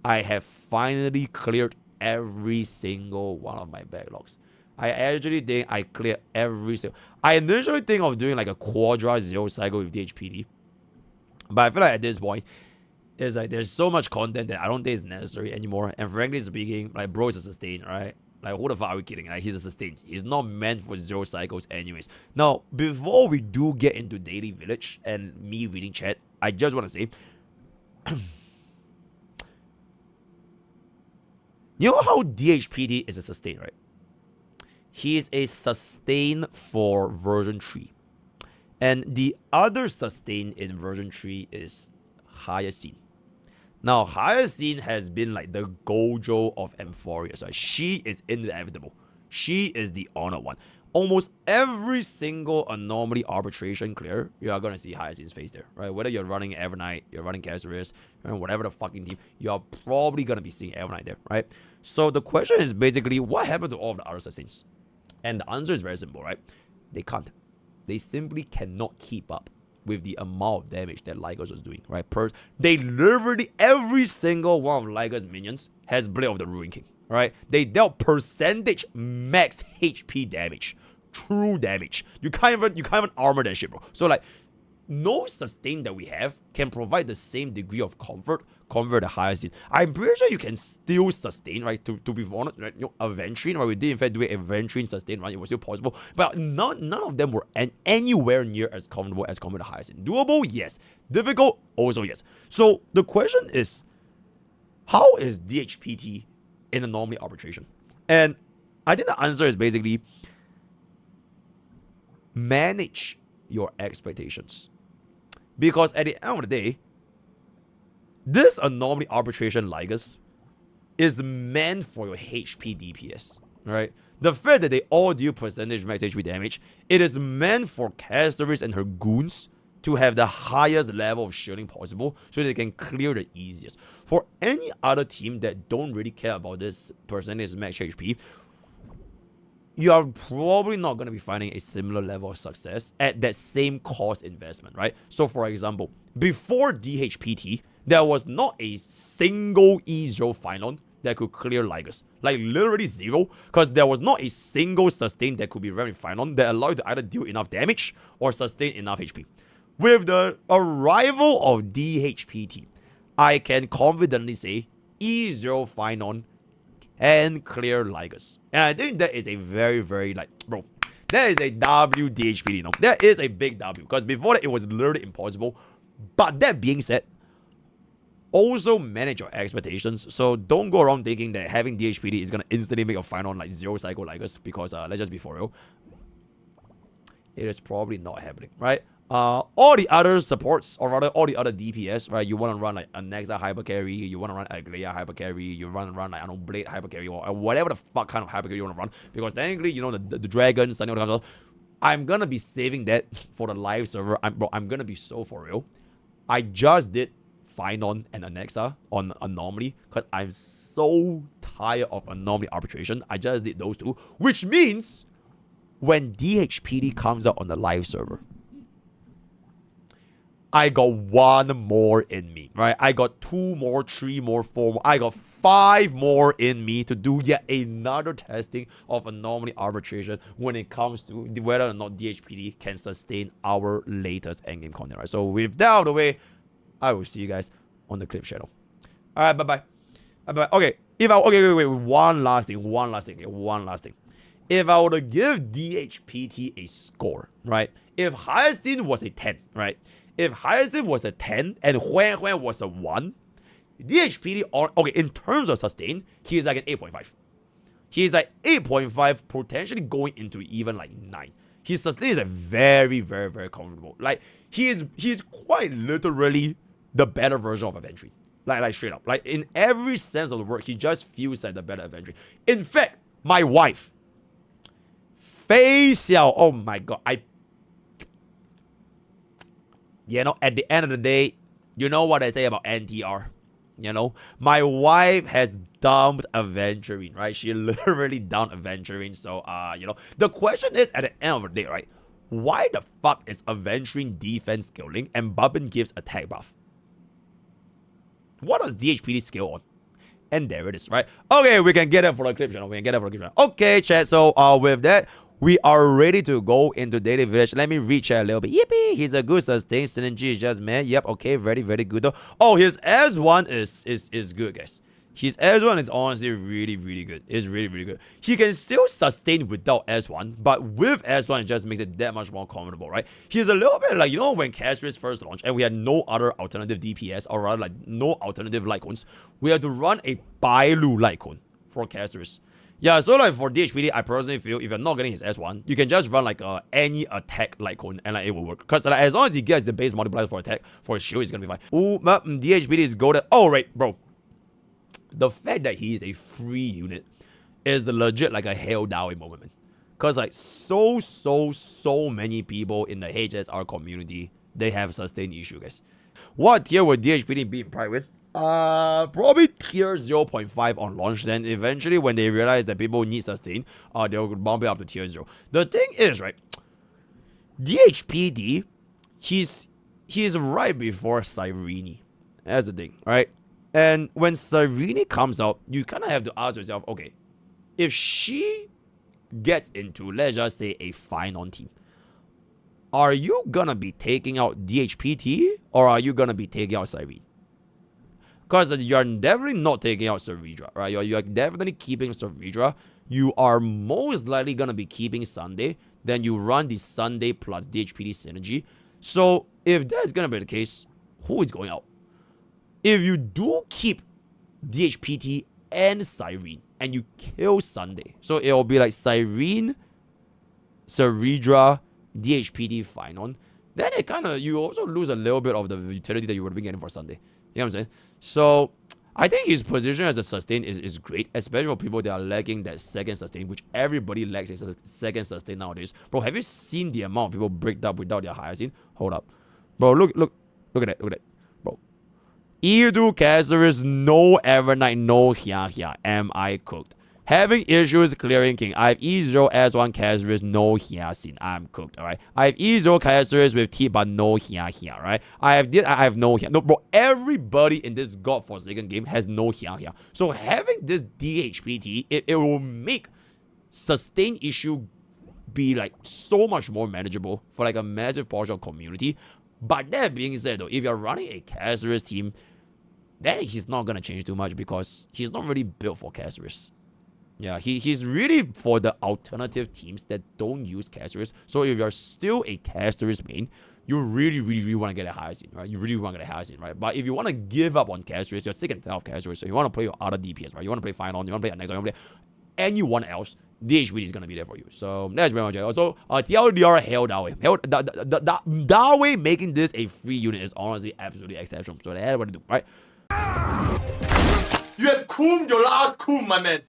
I have finally cleared every single one of my backlogs. I actually think I cleared every single. I initially think of doing like a quadra 0 cycle with DHPD, but I feel like at this point, it's like there's so much content that I don't think is necessary anymore. And frankly speaking, like bro is a sustain, right? Like who the fuck are we kidding? Like he's a sustain. He's not meant for 0 cycles anyways. Now, before we do get into Daily Village and me reading chat, I just want to say, you know how DHPD is a sustain, right? He is a sustain for version 3. And the other sustain in version 3 is Hyacinth. Now, Hyacinth has been like the Gojo of Amphorius, right? She is inevitable. She is the honored one. Almost every single anomaly arbitration clear, you are going to see Hyacinth's face there, right? Whether you're running Evernight, you're running Caceres, whatever the fucking team, you are probably going to be seeing Evernight there, right? So the question is basically, what happened to all of the other sustains? And the answer is very simple, right? They can't. They simply cannot keep up with the amount of damage that Lycos was doing, right? They literally, every single one of Lycos' minions has Blade of the Ruin King, right? They dealt percentage max HP damage, true damage. You can't even armor that shit, bro. So like, no sustain that we have can provide the same degree of comfort the Hyacinth. I'm pretty sure you can still sustain, right? To be honest, right? You know, Aventurine, right? We did in fact do a Aventurine sustain, right? It was still possible, but none of them were anywhere near as comfortable as compared to Hyacinth. Doable, yes. Difficult, also yes. So the question is, how is DHPT in anomaly arbitration? And I think the answer is basically manage your expectations. Because at the end of the day, this anomaly arbitration Lygus is meant for your HP DPS, right? The fact that they all deal percentage max HP damage, it is meant for Caceres and her goons to have the highest level of shielding possible so they can clear the easiest. For any other team that don't really care about this percentage max HP, you are probably not going to be finding a similar level of success at that same cost investment, right? So for example, before DHPT, there was not a single E0 Phylon that could clear Lygus. Like literally zero, because there was not a single sustain that could be ran with Phylon that allowed you to either deal enough damage or sustain enough HP. With the arrival of DHPT, I can confidently say E0 Phylon and clear Lygus. And I think that is a very, very, like, bro, that is a W DHPD, you know? That is a big W, because before that, it was literally impossible. But that being said, also manage your expectations. So don't go around thinking that having DHPD is going to instantly make your final like 0 cycle Lygus, because let's just be for real, it is probably not happening, right? All the other supports, or rather all the other DPS, right? You want to run like a Nexa hyper carry, you want to run a Glea hyper carry, you run like, I don't know, Blade hyper carry, or whatever the fuck kind of hyper carry you want to run. Because technically, you know, the dragons, I know, I'm gonna be saving that for the live server. I'm gonna be so for real. I just did Phylon and Anexa on Anomaly because I'm so tired of Anomaly arbitration. I just did those two, which means when DHPD comes out on the live server, I got one more in me, right? I got 2 more, 3 more, 4 more. I got 5 more in me to do yet another testing of anomaly arbitration when it comes to whether or not DHPD can sustain our latest endgame content, right? So with that out of the way, I will see you guys on the clip channel. All right, bye-bye. Bye-bye. Okay, wait, one last thing. If I were to give DHPT a score, right? If Hyacinth was a 10, right? If Hyacinth was a 10 and Huan Huan was a 1, DHPT, okay, in terms of sustain, he is like an 8.5. He is like 8.5, potentially going into even like 9. His sustain is a very, very, very comfortable. Like, he's quite literally the better version of Aventurine. Like straight up. Like, in every sense of the word, he just feels like the better Aventurine. In fact, my wife, Fei Xiao, oh my god, you know, at the end of the day, you know what I say about NTR? You know, my wife has dumped Aventurine, right? She literally dumped Aventurine. So, you know, the question is at the end of the day, right? Why the fuck is Aventurine defense scaling and Bubbin gives attack buff? What does DHPD scale on? And there it is, right? Okay, we can get it for the clip channel. We can get it for the clip channel. Okay, chat. So with that, we are ready to go into Daily Village. Let me read chat a little bit. Yippee! He's a good sustained synergy. Just man. Yep. Okay. Very, very good though. Oh, his S1 is good, guys. His S1 is honestly really, really good. It's really, really good. He can still sustain without S1, but with S1, it just makes it that much more comfortable, right? He's a little bit like, you know, when Castris first launched and we had no other alternative DPS, or rather, like, no alternative Lycones, we had to run a Bailu Lycone for Castris. Yeah, so like for DHPD, I personally feel if you're not getting his S1, you can just run like any attack Lycone and like it will work. Because like, as long as he gets the base multipliers for attack, for his shield, it's gonna be fine. Ooh, DHPD is golden. Oh, right, bro. The fact that he is a free unit is legit like a hell down moment, man. Because like so many people in the HSR community, they have sustained issue, guys. What tier would DHPD be in pride with? Probably tier 0.5 on launch. Then eventually when they realize that people need sustain, they'll bump it up to tier 0. The thing is, right, DHPD, he's right before Cyrene. That's the thing, right? And when Cyrene comes out, you kind of have to ask yourself, okay, if she gets into, let's just say, a Finon team, are you gonna be taking out DHPT or are you gonna be taking out Cyrene? Because you're definitely not taking out Ceridra, right? You're definitely keeping Ceridra. You are most likely gonna be keeping Sunday. Then you run the Sunday plus DHPT synergy. So if that's gonna be the case, who is going out? If you do keep DHPT and Cyrene and you kill Sunday, so it'll be like Cyrene, Ceridra, DHPT, Finon, then it kind of, you also lose a little bit of the utility that you would have been getting for Sunday. You know what I'm saying? So I think his position as a sustain is great, especially for people that are lacking that second sustain, which everybody lacks a second sustain nowadays. Bro, have you seen the amount of people break up without their hyacinth? Hold up. Bro, look at that. Bro. E2 Castris, no Evernight, no Hia. Am I cooked? Having issues clearing king. I have E0 S1 Castris, no Hyacinth. I'm cooked, alright? I have E0 Castris with T, but no Hia, right? I have no Hia. No, bro, everybody in this godforsaken game has no Hia. So having this DHPT, it will make sustain issue be like so much more manageable for like a massive portion of community. But that being said though, if you're running a Castris team, then he's not gonna change too much because he's not really built for Castris. Yeah, he's really for the alternative teams that don't use Castris. So if you're still a Castris main, you really want to get a hyacinth, right? You really want to get a hyacinth, right? But if you want to give up on Castris, you're sick and tired of Castris, so you want to play your other DPS, right? You want to play Finon, you want to play Next, you want to play anyone else, DHPT is going to be there for you. So that's very much it. Also, TLDR held Dawei. Dawei making this a free unit is honestly absolutely exceptional. So that's what to do, right? You have cooled your last cool, my man.